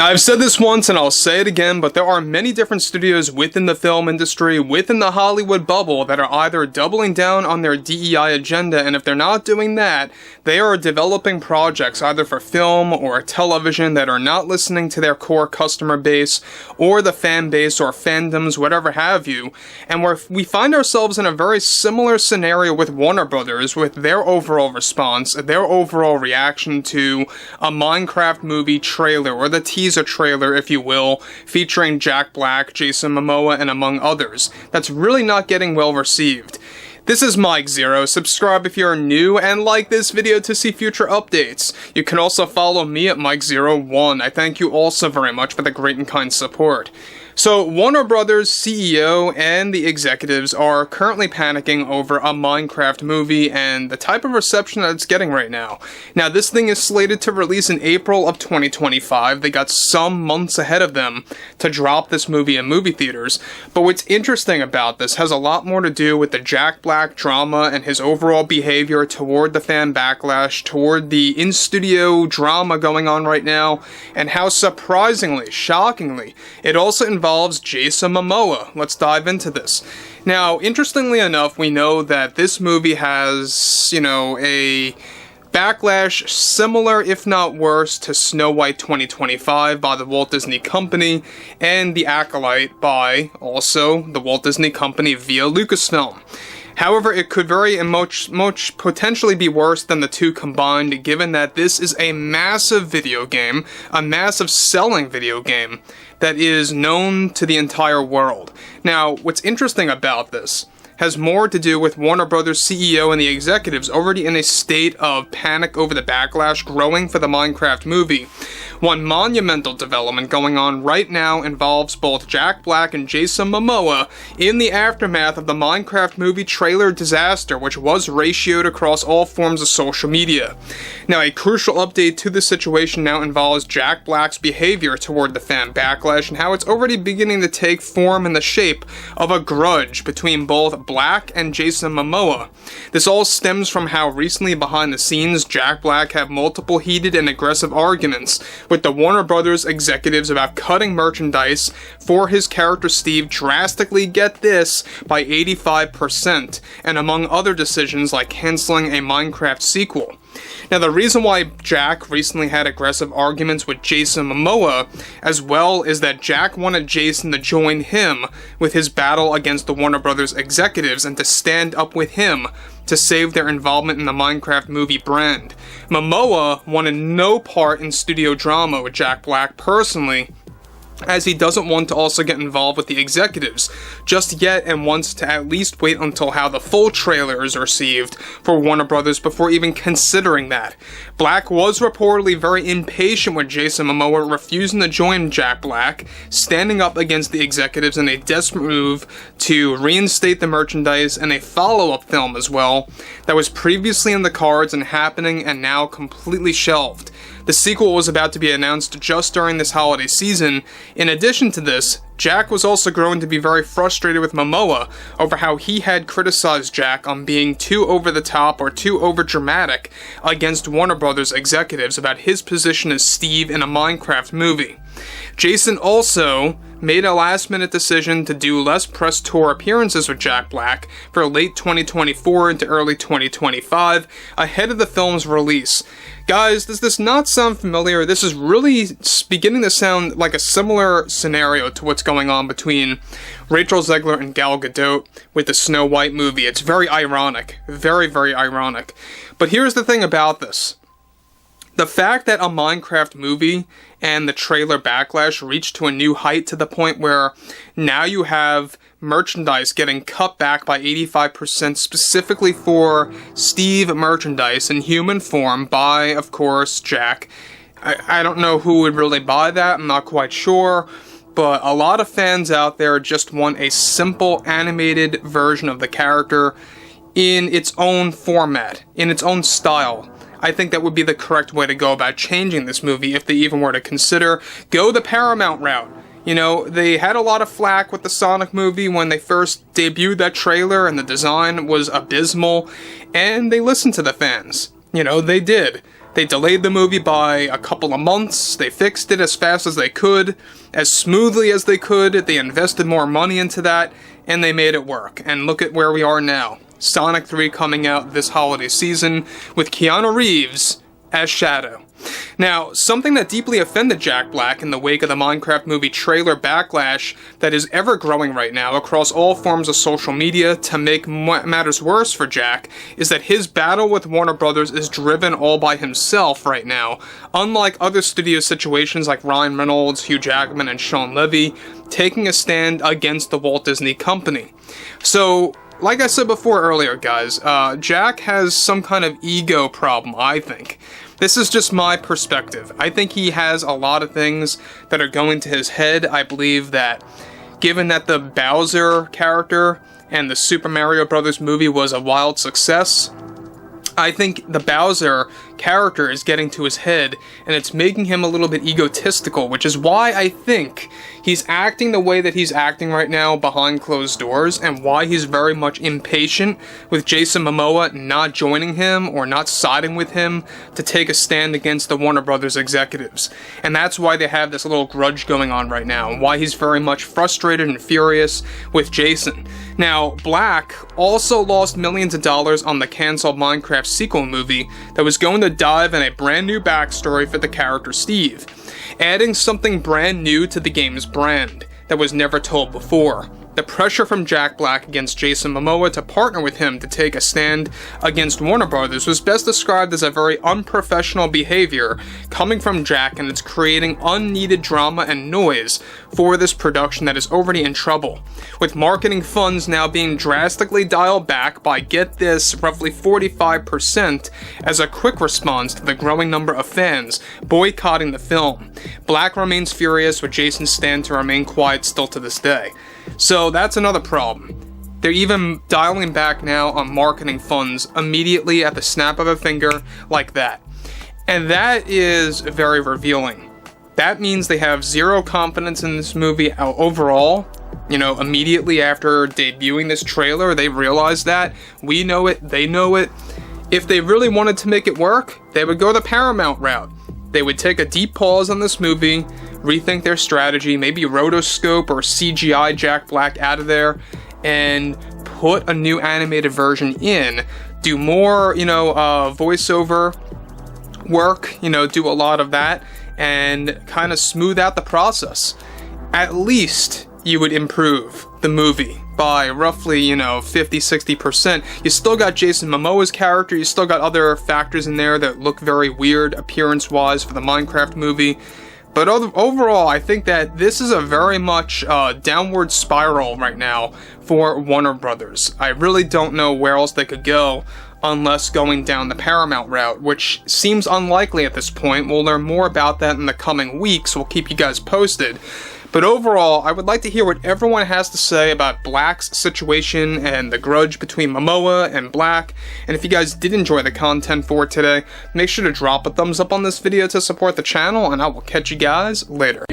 Now, I've said this once and I'll say it again, but there are many different studios within the film industry, within the Hollywood bubble, that are either doubling down on their DEI agenda, and if they're not doing that, they are developing projects either for film or television that are not listening to their core customer base, or the fan base, or fandoms, whatever have you, and we find ourselves in a very similar scenario with Warner Brothers, with their overall response, their overall reaction to a Minecraft movie trailer, or the teaser trailer, if you will, featuring Jack Black, Jason Momoa, and among others. That's really not getting well received. This is Mike Zero. Subscribe if you're new, and like this video to see future updates. You can also follow me at Mike01. I thank you also very much for the great and kind support. So, Warner Brothers CEO and the executives are currently panicking over a Minecraft movie and the type of reception that it's getting right now. Now, this thing is slated to release in April of 2025. They got some months ahead of them to drop this movie in movie theaters. But what's interesting about this has a lot more to do with the Jack Black drama and his overall behavior toward the fan backlash, toward the in-studio drama going on right now, and how surprisingly, shockingly, it also involves Jason Momoa. Let's dive into this. Now, interestingly enough, we know that this movie has, a backlash similar, if not worse, to Snow White 2025 by the Walt Disney Company, and The Acolyte by, also, the Walt Disney Company via Lucasfilm. However, it could very much potentially be worse than the two combined, given that this is a massive video game, a massive selling video game, that is known to the entire world. Now, what's interesting about this has more to do with Warner Brothers CEO and the executives already in a state of panic over the backlash growing for the Minecraft movie. One monumental development going on right now involves both Jack Black and Jason Momoa in the aftermath of the Minecraft movie trailer disaster, which was ratioed across all forms of social media. Now, a crucial update to the situation now involves Jack Black's behavior toward the fan backlash and how it's already beginning to take form in the shape of a grudge between both Black and Jason Momoa. This all stems from how recently behind the scenes Jack Black had multiple heated and aggressive arguments with the Warner Brothers executives about cutting merchandise for his character Steve drastically, get this, by 85%, and among other decisions like canceling a Minecraft sequel. Now, the reason why Jack recently had aggressive arguments with Jason Momoa as well is that Jack wanted Jason to join him with his battle against the Warner Brothers executives and to stand up with him to save their involvement in the Minecraft movie brand. Momoa wanted no part in studio drama with Jack Black personally, as he doesn't want to also get involved with the executives just yet and wants to at least wait until how the full trailer is received for Warner Brothers before even considering that. Black was reportedly very impatient with Jason Momoa refusing to join Jack Black, standing up against the executives in a desperate move to reinstate the merchandise and a follow-up film as well that was previously in the cards and happening and now completely shelved. The sequel was about to be announced just during this holiday season. In addition to this, Jack was also growing to be very frustrated with Momoa over how he had criticized Jack on being too over-the-top or too over-dramatic against Warner Brothers executives about his position as Steve in a Minecraft movie. Jason also made a last-minute decision to do less press tour appearances with Jack Black for late 2024 into early 2025 ahead of the film's release. Guys, does this not sound familiar? This is really beginning to sound like a similar scenario to what's going on between Rachel Zegler and Gal Gadot with the Snow White movie. It's very ironic. Very, very ironic. But here's the thing about this. The fact that a Minecraft movie and the trailer backlash reached to a new height to the point where now you have merchandise getting cut back by 85% specifically for Steve merchandise in human form by, of course, Jack. I don't know who would really buy that, I'm not quite sure, but a lot of fans out there just want a simple animated version of the character in its own format, in its own style. I think that would be the correct way to go about changing this movie if they even were to consider go the Paramount route. You know, they had a lot of flack with the Sonic movie when they first debuted that trailer and the design was abysmal, and they listened to the fans. You know, they did. They delayed the movie by a couple of months, they fixed it as fast as they could, as smoothly as they could, they invested more money into that, and they made it work. And look at where we are now. Sonic 3 coming out this holiday season with Keanu Reeves as Shadow. Now, something that deeply offended Jack Black in the wake of the Minecraft movie trailer Backlash that is ever growing right now across all forms of social media to make matters worse for Jack is that his battle with Warner Brothers is driven all by himself right now, unlike other studio situations like Ryan Reynolds, Hugh Jackman, and Sean Levy taking a stand against the Walt Disney Company. So, like I said before earlier, guys, Jack has some kind of ego problem, I think. This is just my perspective. I think he has a lot of things that are going to his head. I believe that, given that the Bowser character and the Super Mario Bros. Movie was a wild success, I think the Bowser character is getting to his head, and it's making him a little bit egotistical, which is why I think he's acting the way that he's acting right now behind closed doors, and why he's very much impatient with Jason Momoa not joining him or not siding with him to take a stand against the Warner Brothers executives. And that's why they have this little grudge going on right now, and why he's very much frustrated and furious with Jason. Now, Black also lost millions of dollars on the canceled Minecraft sequel movie that was going to dive in a brand new backstory for the character Steve, adding something brand new to the game's brand that was never told before. The pressure from Jack Black against Jason Momoa to partner with him to take a stand against Warner Brothers was best described as a very unprofessional behavior coming from Jack, and it's creating unneeded drama and noise for this production that is already in trouble, with marketing funds now being drastically dialed back by, get this, roughly 45% as a quick response to the growing number of fans boycotting the film. Black remains furious, with Jason's stand to remain quiet still to this day. So that's another problem. They're even dialing back now on marketing funds immediately at the snap of a finger like that. And that is very revealing. That means they have zero confidence in this movie overall. You know, immediately after debuting this trailer, they realized that. We know it, they know it. If they really wanted to make it work, they would go the Paramount route. They would take a deep pause on this movie, rethink their strategy, maybe rotoscope or CGI Jack Black out of there, and put a new animated version in. Do more, voiceover work, do a lot of that, and kind of smooth out the process. At least you would improve the movie by roughly, 50-60%. You still got Jason Momoa's character, you still got other factors in there that look very weird appearance-wise for the Minecraft movie. But overall, I think that this is a very much downward spiral right now for Warner Brothers. I really don't know where else they could go unless going down the Paramount route, which seems unlikely at this point. We'll learn more about that in the coming weeks. We'll keep you guys posted. But overall, I would like to hear what everyone has to say about Black's situation and the grudge between Momoa and Black. And if you guys did enjoy the content for today, make sure to drop a thumbs up on this video to support the channel, and I will catch you guys later.